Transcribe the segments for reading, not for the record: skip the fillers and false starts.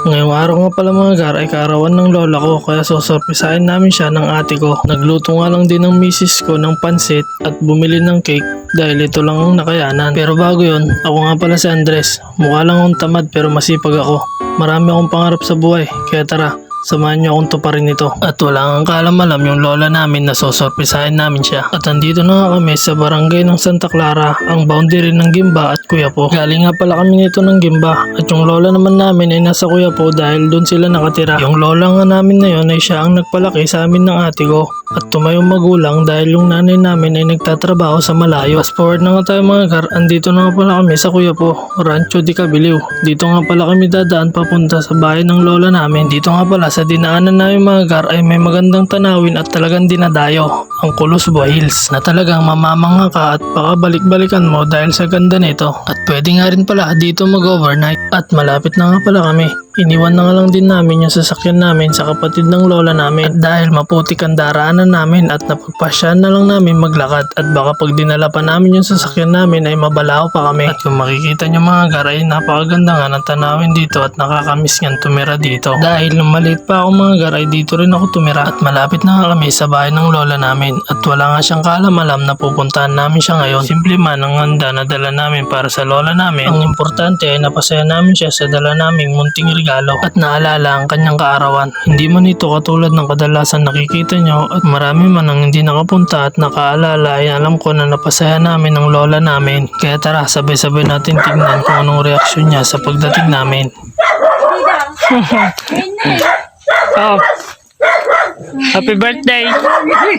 Ngayong araw nga pala mga gar ay kaarawan ng lola ko kaya sosorpresahin namin siya ng ate ko. Nagluto nga lang din ng misis ko ng pansit at bumili ng cake dahil ito lang ang nakayanan. Pero bago yon, ako nga pala si Andres. Mukha lang akong tamad pero masipag ako. Marami akong pangarap sa buhay kaya tara, samahan niyo akong tuparin ito. At wala nga kaalam-alam yung lola namin na sosorpresahin namin siya. At andito na nga kami sa barangay ng Santa Clara, ang boundary ng Gimba at Quiapo. Galing nga pala kami nito ng Gimba at yung lola naman namin ay nasa Quiapo dahil doon sila nakatira. Yung lola nga namin na yun ay siya ang nagpalaki sa amin ng ate ko. At tumayong magulang dahil yung nanay namin ay nagtatrabaho sa malayo. Fast forward na nga tayo mga gar, andito na nga pala kami sa Quiapo, Rancho de Cabiliw. Dito nga pala kami dadaan papunta sa bahay ng lola namin. Dito nga pala sa dinaanan namin mga gar ay may magandang tanawin at talagang dinadayo, ang Kulusbo Hills, na talagang mamamangha ka at pakabalik-balikan mo dahil sa ganda nito. At pwede nga rin pala dito mag-overnight at malapit na nga pala kami. Iniwan na nga lang din namin yung sasakyan namin sa kapatid ng lola namin at dahil maputik ang daraanan namin at napagpasyahan na lang namin maglakad at baka pag dinala pa namin yung sasakyan namin ay mabalao pa kami. At kung makikita nyo mga gar ay napakaganda nga ng tanawin dito at nakakamiss nga tumira dito. Dahil nung maliit pa ako mga gar ay dito rin ako tumira at malapit na nga kami sa bahay ng lola namin at wala nga siyang kaalam-alam na pupuntahan namin siya ngayon. Simple man ang handa na dala namin para sa lola namin. Ang importante ay napasaya namin siya sa dala naming munting regalo at naalala ang kanyang kaarawan. Hindi man ito katulad ng kadalasan nakikita nyo at marami man ang hindi nakapunta at nakaalala ay alam ko na napasaya namin ng lola namin. Kaya tara, sabay-sabay natin tignan kung anong reaksyon niya sa pagdating namin. Oh, happy birthday!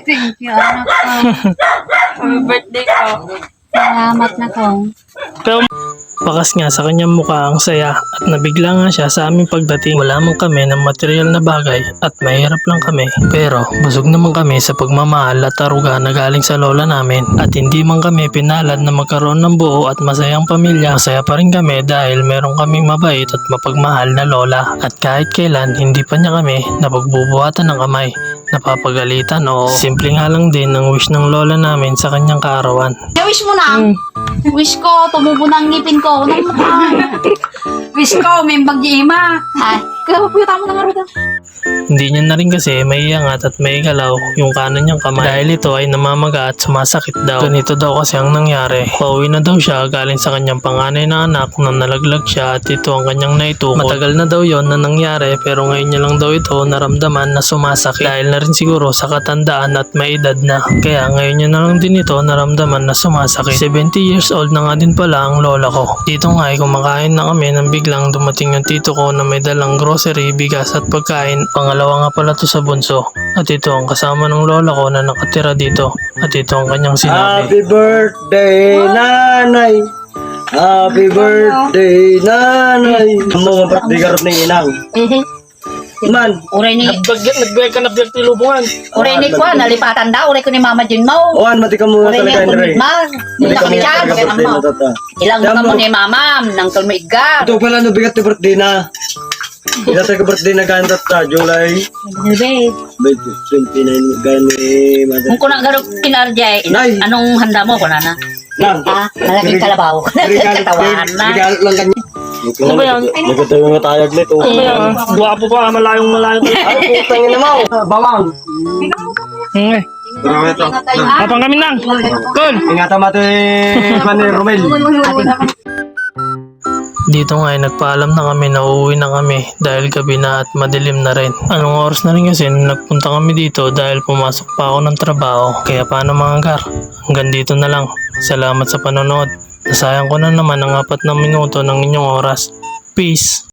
Thank you, anak ko. Happy birthday po. Salamat na ko. Pero bakas nga sa kanyang mukha ang saya at nabigla nga siya sa aming pagdating. Wala man kami ng material na bagay at mahirap lang kami. Pero busog naman kami sa pagmamahal at aruga na galing sa lola namin. At hindi man kami pinalad na magkaroon ng buo at masayang pamilya. Masaya pa rin kami dahil meron kaming mabait at mapagmahal na lola. At kahit kailan hindi pa niya kami napagbubuhatan ng kamay, napapagalitan o simple nga lang din ang wish ng lola namin sa kanyang kaarawan. Wish mo na. Wish ko, tumubo na ang ngipin ko. Wish ko, may bagima. Ay, kaya mo na nga rin. Hindi niya na rin kasi may iangat at may galaw yung kanan niyang kamay dahil ito ay namamaga at sumasakit daw. Ganito daw kasi ang nangyari. Pauwi na daw siya galing sa kanyang panganay na anak na nalaglag siya at ito ang kanyang naitukod. Matagal na daw yon na nangyari pero ngayon niya lang daw ito naramdaman na sumasakit dahil na rin siguro sa katandaan at may edad na. Kaya ngayon niya na lang din ito naramdaman na sumasakit. 70 years old na nga din pala ang lola ko. Dito nga ay kumakain na kami nang biglang dumating yung tito ko na may dalang grocery, bigas at pagkain. Pangalawa nga pala to sa bunso. At ito ang kasama ng lola ko na nakatira dito. At ito ang kanyang sinabi. Happy birthday, nanay! Happy birthday, nanay! Mo nga birthday karot ng inang. Man, Uray ni, Nagbigay ka na birthday lubungan. uray ni ko, nalipatan daw. Uray ko ni Mama Jun mo. oan mati ka mo Uray ni talaga ako Andre. ni Ma. Hindi na kami dyan. Kaya birthday mo. na tata. Ilang mo mo ni Mama, nang tulmigar. Ito pala no bigat na birthday na. Ila sa birthday na gantat ta July Babe, 29 gani mother. kung kuna garo kinarjay, Nay. anong handa mo ko na na? Nang. Malaking kalabaw. Katawan na. Regalo lang kanya. Ano ba yan? Nagkatayo nga tayag nito. Guwapo pa, malayong. Ay, putang ina mo. Bawang. Pero ito. Kapang kami nang. Tol! Ingatan mo ito ni Romel. Dito nga ay nagpaalam na kami na uuwi na kami dahil gabi na at madilim na rin. Anong oras na rin kasi nagpunta kami dito dahil pumasok pa ako ng trabaho. Kaya paano mga gar? Hanggang dito na lang. Salamat sa panonood. Nasayang ko na naman ang 4 na minuto ng inyong oras. Peace!